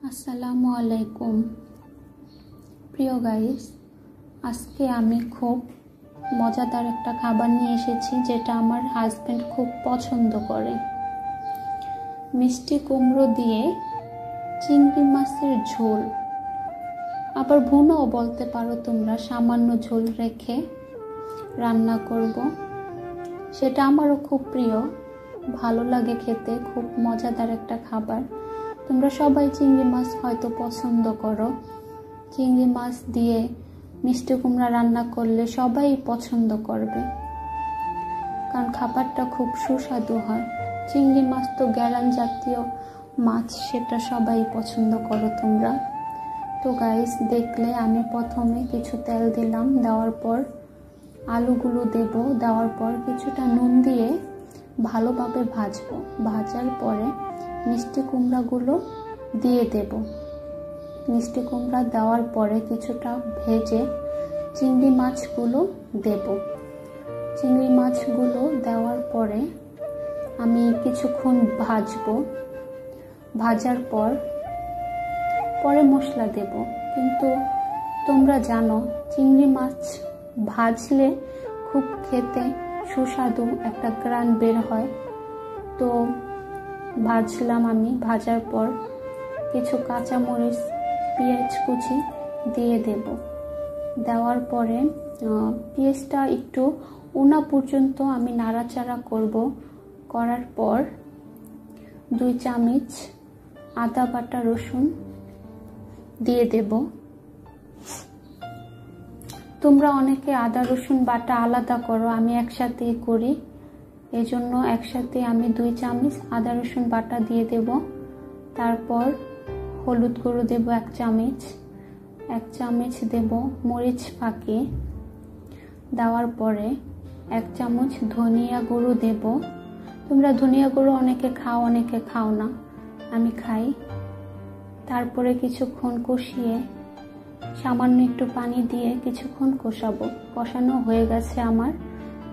আসসালামু আলাইকুম প্রিয় গাইস, আজকে আমি খুব মজাদার একটা খাবার নিয়ে এসেছি যেটা আমার হাজবেন্ড খুব পছন্দ করে। মিষ্টি কুমড়ো দিয়ে চিংড়ি মাছের ঝোল, আবার ভুনাও বলতে পারো তোমরা, সামান্য ঝোল রেখে রান্না করব। সেটা আমারও খুব প্রিয়, ভালো লাগে খেতে, খুব মজাদার একটা খাবার। তোমরা সবাই চিংড়ি মাছ হয়তো পছন্দ করো। চিংড়ি মাছ দিয়ে মিষ্টি কুমড়া রান্না করলে সবাই পছন্দ করবে, কারণ খাবারটা খুব সুস্বাদু হয়। চিংড়ি মাছ তো গ্যারান জাতীয় মাছ, সেটা সবাই পছন্দ করো তোমরা। তো গাইস, দেখলে আমি প্রথমে কিছু তেল দিলাম, দেওয়ার পর আলুগুলো দেব, দেওয়ার পর কিছুটা নুন দিয়ে ভালোভাবে ভাজবো। ভাজার পরে মিষ্টি কুমড়াগুলো দিয়ে দেব। মিষ্টি কুমড়া দেওয়ার পরে কিছুটা ভেজে চিংড়ি মাছগুলো দেব। চিংড়ি মাছগুলো দেওয়ার পরে আমি কিছুক্ষণ ভাজবো। ভাজার পরে মশলা দেব। কিন্তু তোমরা জানো চিংড়ি মাছ ভাজলে খুব খেতে সুস্বাদু একটা ঘ্রাণ বের হয়। তো ভাজলাম আমি। ভাজার পর কিছু কাঁচামরিচ, পেঁয়াজ কুচি দিয়ে দেব। দেওয়ার পরে পেঁয়াজটা একটু উনা পর্যন্ত আমি নাড়াচাড়া করব। করার পর 2 চামচ আদা বাটা রসুন দিয়ে দেব। তোমরা অনেকে আদা রসুন বাটা আলাদা করো, আমি একসাথেই করি, এজন্য একসাথে আমি 2 চামচ আদা রসুন বাটা দিয়ে দেব। তারপর হলুদ গুঁড়ো দেব 1 চামচ, 1 চামচ দেব মরিচ ফাঁকি। দেওয়ার পরে 1 চামচ ধনিয়া গুঁড়ো দেব। তোমরা ধনিয়া গুঁড়ো অনেকে খাও, অনেকে খাও না, আমি খাই। তারপরে কিছুক্ষণ কষিয়ে সামান্য একটু পানি দিয়ে কিছুক্ষণ কষাবো। কষানো হয়ে গেছে আমার।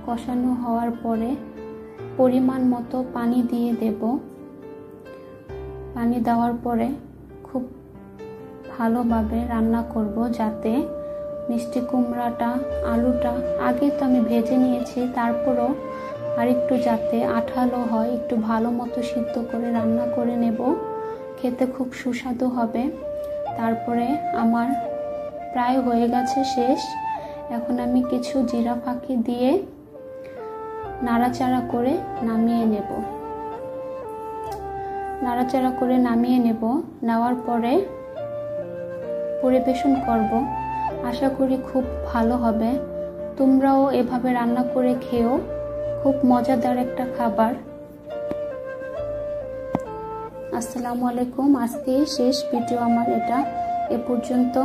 কষানো হওয়ার পরে পরিমাণ মতো পানি দিয়ে দেব। পানি দেওয়ার পরে খুব ভালোভাবে রান্না করব, যাতে মিষ্টি কুমড়াটা, আলুটা আগে তো আমি ভেজে নিয়েছি, তারপরও আরেকটু যাতে আঠালো হয়, একটু ভালো মতো সিদ্ধ করে রান্না করে নেব। খেতে খুব সুস্বাদু হবে। তারপরে আমার প্রায় হয়ে গেছে, শেষ। এখন আমি কিছু জিরা ফাঁকি দিয়ে নাড়াচাড়া করে নামিয়ে নেব। নাড়াচাড়া করে নামিয়ে নেব। নেওয়ার পরে পরিবেশন করব। আশা করি খুব ভালো হবে। তোমরাও এভাবে রান্না করে খেও, খুব মজাদার একটা খাবার। আসসালামু আলাইকুম। আজকে শেষ ভিডিও আমার এটা, এ পর্যন্ত।